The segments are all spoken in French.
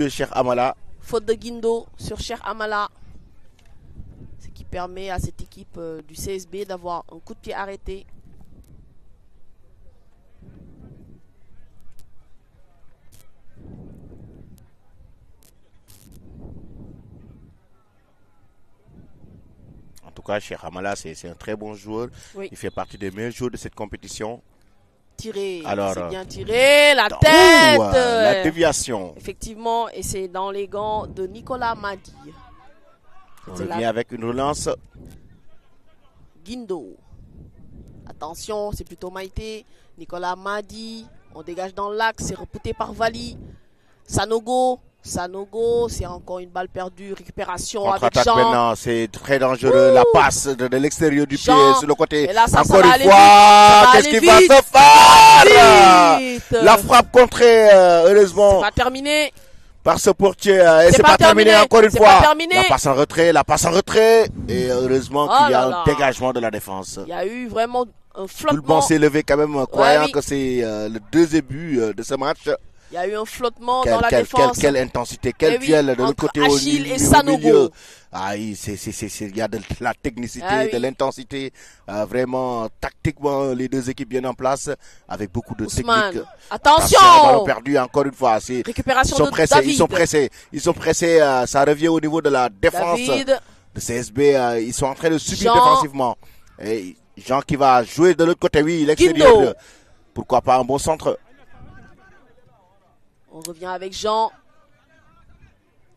de Cheikh Amala. Faute de Guindo sur Cheikh Amala. Ce qui permet à cette équipe du CSB d'avoir un coup de pied arrêté. En tout cas, Cheikh Amala, c'est un très bon joueur. Oui. Il fait partie des meilleurs joueurs de cette compétition. Tiré, Alors, c'est bien tiré, la tête. La déviation. Effectivement, et c'est dans les gants de Nicolas Madi. On revient avec une relance. Guindo. Attention, c'est plutôt Maïté. Nicolas Madi. On dégage dans l'axe, c'est repoussé par Vali. Sanogo, c'est encore une balle perdue. Récupération avec Jean. Maintenant, c'est très dangereux. La passe de l'extérieur du pied sur le côté. Et là, encore une fois, qu'est-ce qu'il va se faire? La frappe contrée, heureusement. C'est pas terminé. Par ce portier, et c'est pas terminé encore une fois. La passe en retrait, et heureusement qu'il y a un dégagement de la défense. Il y a eu vraiment un flottement. Tout le monde s'est levé quand même, croyant que c'est le deuxième but de ce match. Il y a eu un flottement dans la défense. Quelle intensité, quel duel de l'autre côté Achille et Sanogo. Ah oui, il y a de la technicité, de l'intensité, vraiment tactiquement les deux équipes bien en place avec beaucoup de technique. Attention, ballon perdu encore une fois. Récupération de David. Ils sont pressés. Ça revient au niveau de la défense de CSB. Ils sont en train de subir défensivement. Et Jean qui va jouer de l'autre côté, oui, l'extérieur. Pourquoi pas un bon centre. On revient avec Jean.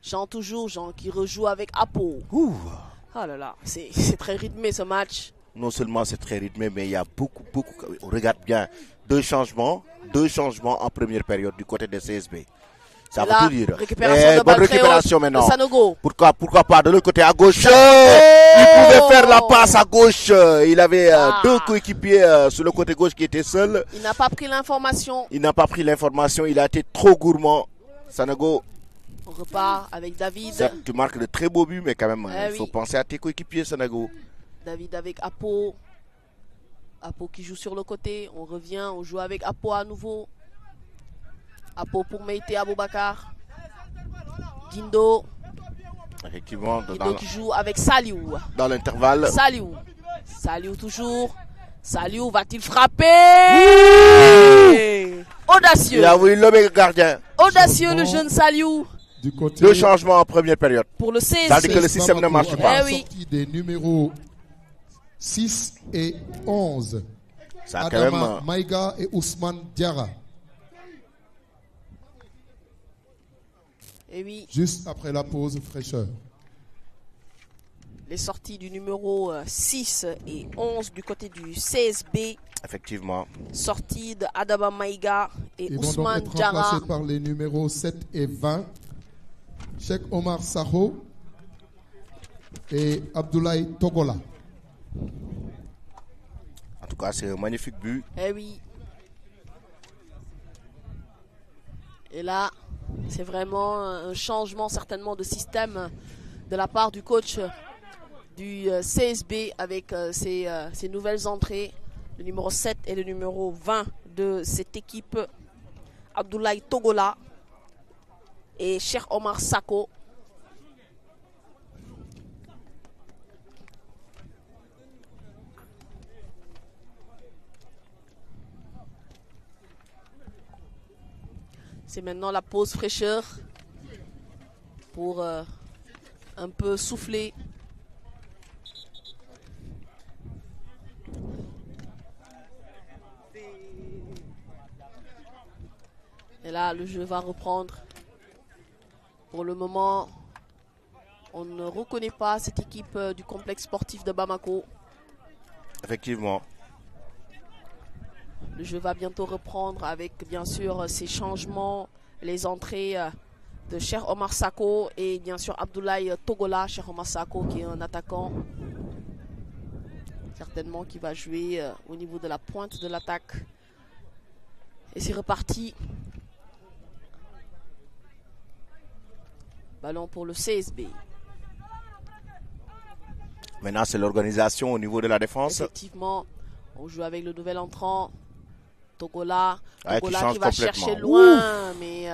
Jean toujours, Jean qui rejoue avec Apo. Oh là là, c'est très rythmé ce match. Non seulement c'est très rythmé, mais il y a beaucoup. On regarde bien, deux changements en première période du côté des CSB. Ça va tout dire. Bonne récupération maintenant. Sanogo. Pourquoi pas de l'autre côté à gauche. Il pouvait faire la passe à gauche. Il avait deux coéquipiers sur le côté gauche qui étaient seuls. Il n'a pas pris l'information. Il a été trop gourmand. Sanogo. On repart avec David. Tu marques de très beaux buts, mais quand même, il faut penser à tes coéquipiers, Sanogo. David avec Apo. Apo qui joue sur le côté. On revient, on joue avec Apo à nouveau. Apo pour Meïté Aboubakar. Guindo. Effectivement. Guindo qui joue avec Saliou. Dans l'intervalle. Saliou toujours. Saliou va-t-il frapper? Audacieux. Il a voulu lever le gardien. Audacieux le jeune Saliou. Deux changements en première période. Pour le CSB. Ça veut dire que le système ne marche pas. Sortie des numéros 6 et 11. Ça a Adama quand même... Maïga et Ousmane Diarra. Et oui. Juste après la pause fraîcheur. Les sorties du numéro 6 et 11 du côté du CSB. Effectivement. Sortie de Adama Maïga et Ousmane Diarra. Ils vont donc être Diarra. remplacés par les numéros 7 et 20. Cheikh Omar Saho et Abdoulaye Togola. En tout cas, c'est un magnifique but. Eh oui. Et là, c'est vraiment un changement certainement de système de la part du coach du CSB avec ses nouvelles entrées. Le numéro 7 et le numéro 20 de cette équipe. Abdoulaye Togola et Cheikh Omar Sako. C'est maintenant la pause fraîcheur pour un peu souffler. Et là, le jeu va reprendre. Pour le moment, on ne reconnaît pas cette équipe du complexe sportif de Bamako. Effectivement. Le jeu va bientôt reprendre avec bien sûr ces changements, les entrées de Cheikh Omar Sako et bien sûr Abdoulaye Togola. Cheikh Omar Sako qui est un attaquant certainement qui va jouer au niveau de la pointe de l'attaque. Et c'est reparti. Ballon pour le CSB. Maintenant, c'est l'organisation au niveau de la défense. Effectivement, on joue avec le nouvel entrant, Togola. Togola qui va chercher loin, mais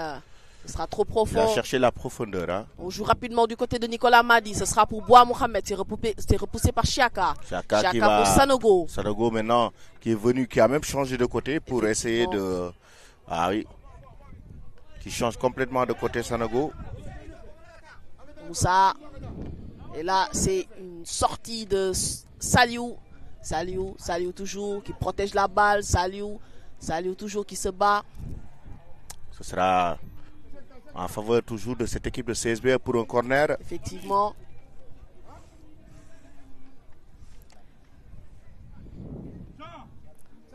Ce sera trop profond. Il va chercher la profondeur. Hein. On joue rapidement du côté de Nicolas Madi. Ce sera pour Bois Mohamed. C'est repoussé par Chiaka. Chiaka pour Sanogo. Sanogo maintenant qui est venu, qui a même changé de côté pour essayer de... Ah oui. Qui change complètement de côté Sanogo. Moussa. Et là, c'est une sortie de Saliou. Saliou toujours qui protège la balle. Saliou toujours qui se bat. Ce sera en faveur toujours de cette équipe de CSB pour un corner. Effectivement.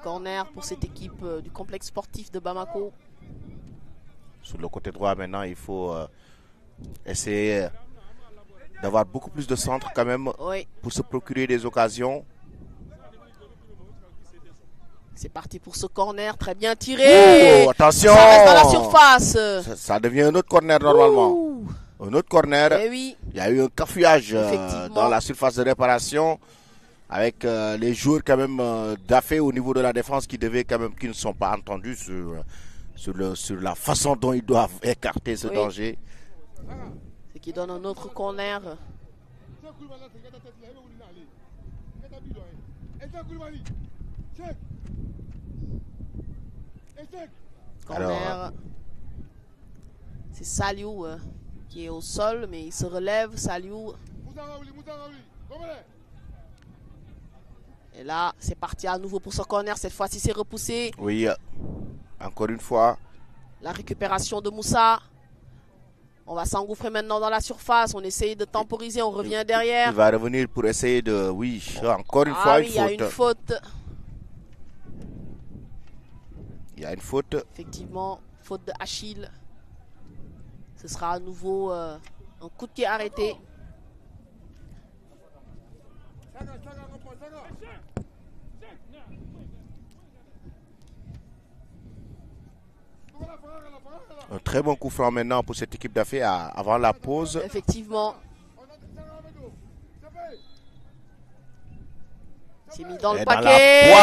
Corner pour cette équipe du complexe sportif de Bamako. Sur le côté droit maintenant, il faut essayer d'avoir beaucoup plus de centres quand même pour se procurer des occasions. C'est parti pour ce corner, très bien tiré. Oh, attention! Ça reste dans la surface. Ça devient un autre corner normalement. Un autre corner. Eh oui. Il y a eu un cafouillage dans la surface de réparation avec les joueurs quand même d'affaires au niveau de la défense qui ne sont pas entendus sur la façon dont ils doivent écarter ce danger. Ce qui donne un autre corner. Corner. C'est Saliou qui est au sol, mais il se relève. Saliou. Et là, c'est parti à nouveau pour ce corner. Cette fois-ci, c'est repoussé. Oui, encore une fois. La récupération de Moussa. On va s'engouffrer maintenant dans la surface. On essaye de temporiser. On revient derrière. Il va revenir pour essayer de... Oui, encore une fois, il y a une faute. Il y a une faute. Effectivement, faute de Achille. Ce sera à nouveau un coup de pied arrêté. Un très bon coup franc maintenant pour cette équipe d'affaires avant la pause. Effectivement. C'est mis dans le paquet.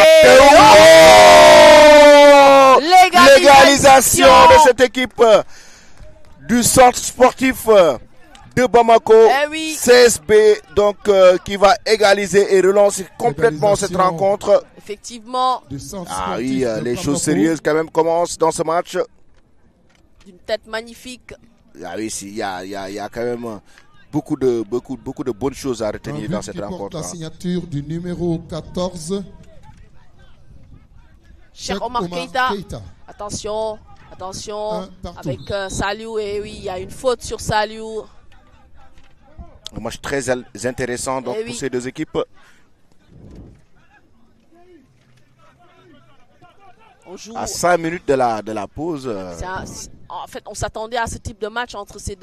L'égalisation de cette équipe du centre sportif de Bamako. Oui. CSB donc qui va égaliser et relancer complètement cette rencontre. Effectivement. Ah oui, les choses sérieuses quand même commencent dans ce match. D'une tête magnifique. Ah oui, il y a quand même beaucoup de bonnes choses à retenir dans cette rencontre. La signature du numéro 14. Cheikh Omar Keita. Attention avec Saliou. Et oui, il y a une faute sur Saliou. Un match très intéressant donc pour ces deux équipes. On joue à 5 minutes de la pause. En fait, on s'attendait à ce type de match entre ces deux.